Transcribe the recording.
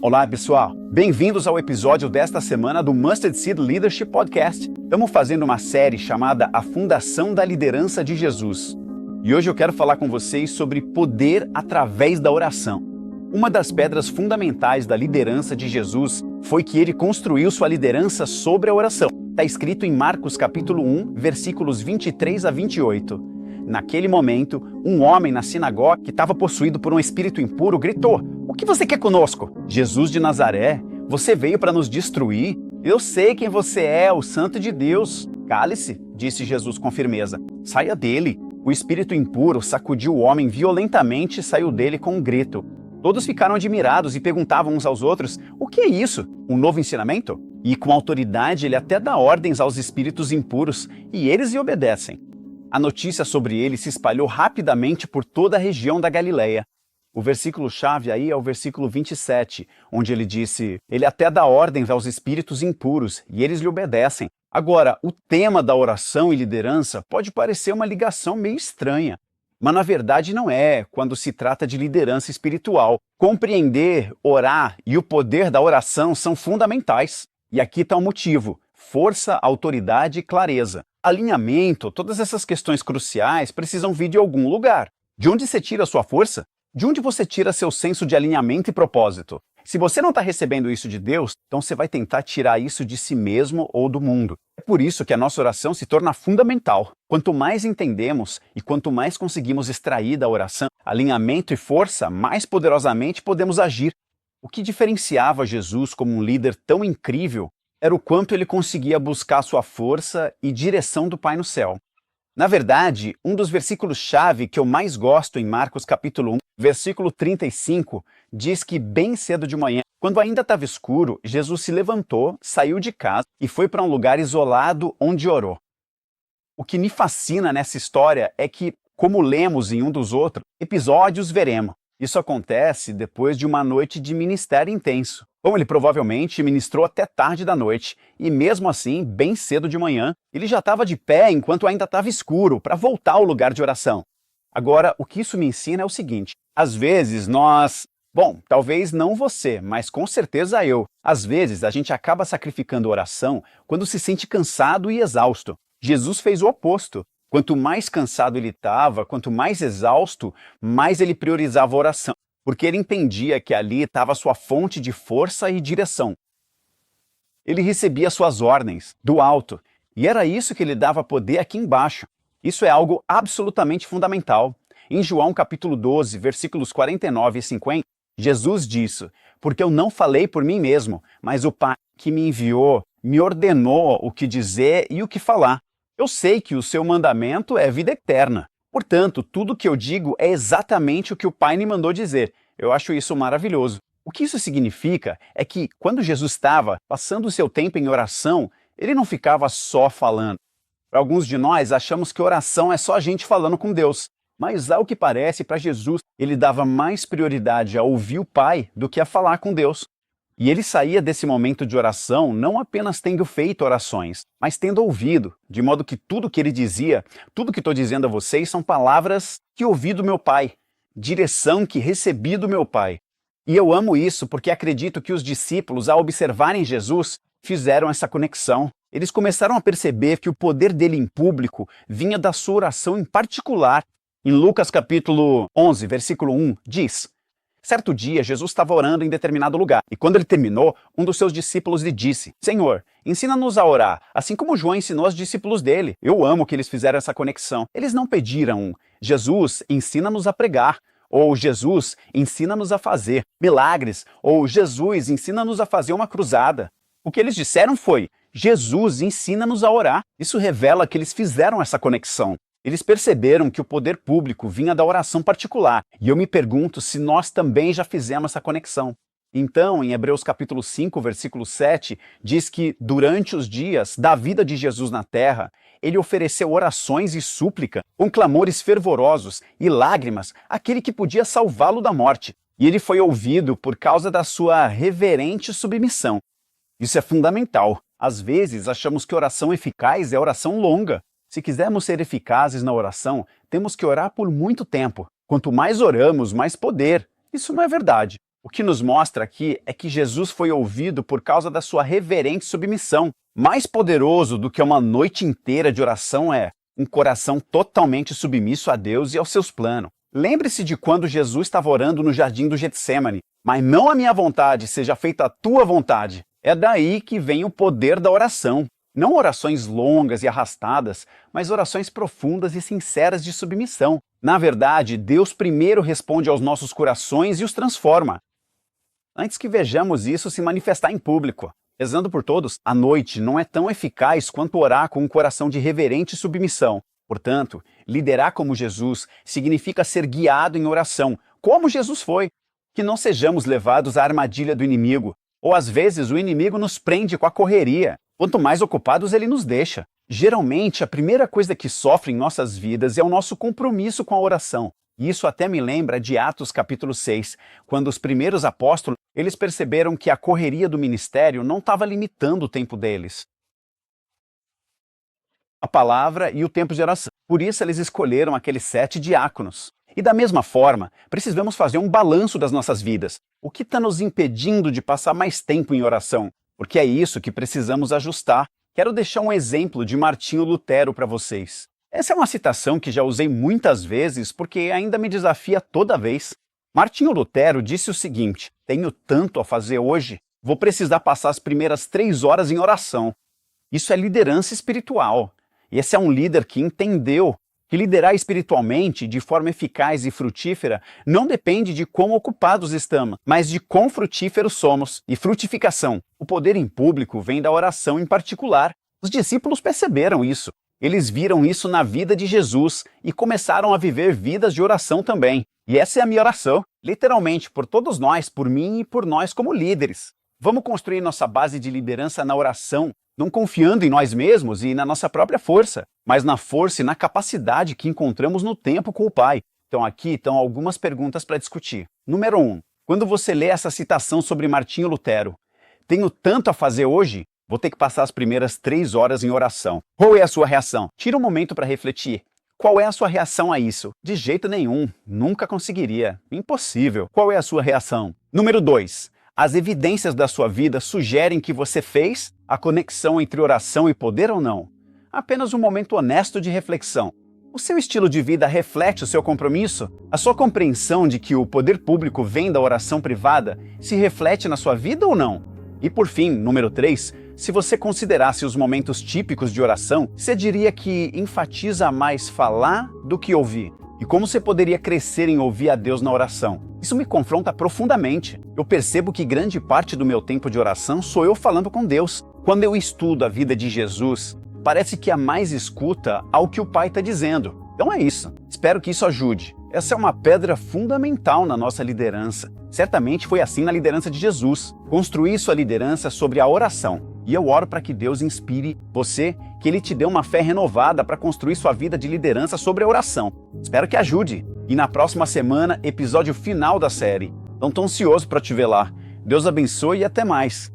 Olá pessoal, bem-vindos ao episódio desta semana do Mustard Seed Leadership Podcast. Estamos fazendo uma série chamada A Fundação da Liderança de Jesus. E hoje eu quero falar com vocês sobre poder através da oração. Uma das pedras fundamentais da liderança de Jesus foi que ele construiu sua liderança sobre a oração. Está escrito em Marcos capítulo 1, versículos 23 a 28. Naquele momento, um homem na sinagoga que estava possuído por um espírito impuro gritou: "O que você quer conosco? Jesus de Nazaré, você veio para nos destruir? Eu sei quem você é, o Santo de Deus." "Cale-se", disse Jesus com firmeza. "Saia dele." O espírito impuro sacudiu o homem violentamente e saiu dele com um grito. Todos ficaram admirados e perguntavam uns aos outros: "O que é isso? Um novo ensinamento?" E com autoridade ele até dá ordens aos espíritos impuros, e eles lhe obedecem. A notícia sobre ele se espalhou rapidamente por toda a região da Galileia. O versículo-chave aí é o versículo 27, onde ele disse: "Ele até dá ordens aos espíritos impuros, e eles lhe obedecem." Agora, o tema da oração e liderança pode parecer uma ligação meio estranha, mas na verdade não é quando se trata de liderança espiritual. Compreender, orar e o poder da oração são fundamentais. E aqui está o motivo: força, autoridade e clareza. Alinhamento, todas essas questões cruciais precisam vir de algum lugar. De onde você tira a sua força? De onde você tira seu senso de alinhamento e propósito? Se você não está recebendo isso de Deus, então você vai tentar tirar isso de si mesmo ou do mundo. É por isso que a nossa oração se torna fundamental. Quanto mais entendemos e quanto mais conseguimos extrair da oração alinhamento e força, mais poderosamente podemos agir. O que diferenciava Jesus como um líder tão incrível era o quanto ele conseguia buscar sua força e direção do Pai no céu. Na verdade, um dos versículos-chave que eu mais gosto em Marcos capítulo 1, versículo 35, diz que bem cedo de manhã, quando ainda estava escuro, Jesus se levantou, saiu de casa e foi para um lugar isolado onde orou. O que me fascina nessa história é que, como lemos em um dos outros episódios, veremos. Isso acontece depois de uma noite de ministério intenso. Bom, ele provavelmente ministrou até tarde da noite, e mesmo assim, bem cedo de manhã, ele já estava de pé enquanto ainda estava escuro, para voltar ao lugar de oração. Agora, o que isso me ensina é o seguinte: às vezes talvez não você, mas com certeza eu. Às vezes a gente acaba sacrificando a oração quando se sente cansado e exausto. Jesus fez o oposto. Quanto mais cansado ele estava, quanto mais exausto, mais ele priorizava a oração, porque ele entendia que ali estava a sua fonte de força e direção. Ele recebia suas ordens do alto, e era isso que lhe dava poder aqui embaixo. Isso é algo absolutamente fundamental. Em João capítulo 12, versículos 49 e 50, Jesus disse: "Porque eu não falei por mim mesmo, mas o Pai que me enviou me ordenou o que dizer e o que falar. Eu sei que o seu mandamento é vida eterna. Portanto, tudo que eu digo é exatamente o que o Pai me mandou dizer." Eu acho isso maravilhoso. O que isso significa é que, quando Jesus estava passando o seu tempo em oração, ele não ficava só falando. Para alguns de nós, achamos que oração é só a gente falando com Deus. Mas, ao que parece, para Jesus, ele dava mais prioridade a ouvir o Pai do que a falar com Deus. E ele saía desse momento de oração não apenas tendo feito orações, mas tendo ouvido, de modo que tudo que ele dizia, tudo que estou dizendo a vocês são palavras que ouvi do meu Pai, direção que recebi do meu Pai. E eu amo isso porque acredito que os discípulos, ao observarem Jesus, fizeram essa conexão. Eles começaram a perceber que o poder dele em público vinha da sua oração em particular. Em Lucas capítulo 11, versículo 1, diz: "Certo dia, Jesus estava orando em determinado lugar, e quando ele terminou, um dos seus discípulos lhe disse: 'Senhor, ensina-nos a orar, assim como João ensinou aos discípulos dele.'" Eu amo que eles fizeram essa conexão. Eles não pediram: "Jesus, ensina-nos a pregar", ou "Jesus, ensina-nos a fazer milagres", ou "Jesus, ensina-nos a fazer uma cruzada." O que eles disseram foi: "Jesus, ensina-nos a orar." Isso revela que eles fizeram essa conexão. Eles perceberam que o poder público vinha da oração particular, e eu me pergunto se nós também já fizemos essa conexão. Então, em Hebreus capítulo 5, versículo 7, diz que durante os dias da vida de Jesus na terra, ele ofereceu orações e súplica, com clamores fervorosos e lágrimas, àquele que podia salvá-lo da morte. E ele foi ouvido por causa da sua reverente submissão. Isso é fundamental. Às vezes, achamos que oração eficaz é oração longa. Se quisermos ser eficazes na oração, temos que orar por muito tempo. Quanto mais oramos, mais poder. Isso não é verdade. O que nos mostra aqui é que Jesus foi ouvido por causa da sua reverente submissão. Mais poderoso do que uma noite inteira de oração é um coração totalmente submisso a Deus e aos seus planos. Lembre-se de quando Jesus estava orando no jardim do Getsêmani, mas não a minha vontade, seja feita a tua vontade. É daí que vem o poder da oração. Não orações longas e arrastadas, mas orações profundas e sinceras de submissão. Na verdade, Deus primeiro responde aos nossos corações e os transforma, antes que vejamos isso se manifestar em público. Rezando por todos, a noite não é tão eficaz quanto orar com um coração de reverente submissão. Portanto, liderar como Jesus significa ser guiado em oração, como Jesus foi. Que não sejamos levados à armadilha do inimigo, ou às vezes o inimigo nos prende com a correria. Quanto mais ocupados ele nos deixa. Geralmente, a primeira coisa que sofre em nossas vidas é o nosso compromisso com a oração. E isso até me lembra de Atos capítulo 6, quando os primeiros apóstolos, eles perceberam que a correria do ministério não estava limitando o tempo deles. A palavra e o tempo de oração. Por isso eles escolheram aqueles 7 diáconos. E da mesma forma, precisamos fazer um balanço das nossas vidas. O que está nos impedindo de passar mais tempo em oração? Porque é isso que precisamos ajustar. Quero deixar um exemplo de Martinho Lutero para vocês. Essa é uma citação que já usei muitas vezes porque ainda me desafia toda vez. Martinho Lutero disse o seguinte: tenho tanto a fazer hoje, vou precisar passar as primeiras 3 horas em oração. Isso é liderança espiritual. E esse é um líder que entendeu que liderar espiritualmente de forma eficaz e frutífera não depende de quão ocupados estamos, mas de quão frutíferos somos. E frutificação, o poder em público vem da oração em particular. Os discípulos perceberam isso. Eles viram isso na vida de Jesus e começaram a viver vidas de oração também. E essa é a minha oração, literalmente, por todos nós, por mim e por nós como líderes. Vamos construir nossa base de liderança na oração, não confiando em nós mesmos e na nossa própria força, mas na força e na capacidade que encontramos no tempo com o Pai. Então aqui estão algumas perguntas para discutir. Número 1. Quando você lê essa citação sobre Martinho Lutero, tenho tanto a fazer hoje, vou ter que passar as primeiras 3 horas em oração. Qual é a sua reação? Tira um momento para refletir. Qual é a sua reação a isso? De jeito nenhum, nunca conseguiria. Impossível. Qual é a sua reação? Número 2. As evidências da sua vida sugerem que você fez a conexão entre oração e poder ou não? Apenas um momento honesto de reflexão. O seu estilo de vida reflete o seu compromisso? A sua compreensão de que o poder público vem da oração privada se reflete na sua vida ou não? E por fim, número 3, se você considerasse os momentos típicos de oração, você diria que enfatiza mais falar do que ouvir? E como você poderia crescer em ouvir a Deus na oração? Isso me confronta profundamente. Eu percebo que grande parte do meu tempo de oração sou eu falando com Deus. Quando eu estudo a vida de Jesus, parece que há mais escuta ao que o Pai está dizendo. Então é isso. Espero que isso ajude. Essa é uma pedra fundamental na nossa liderança. Certamente foi assim na liderança de Jesus. Construir sua liderança sobre a oração. E eu oro para que Deus inspire você, que Ele te dê uma fé renovada para construir sua vida de liderança sobre a oração. Espero que ajude. E na próxima semana, episódio final da série. Então tô ansioso para te ver lá. Deus abençoe e até mais.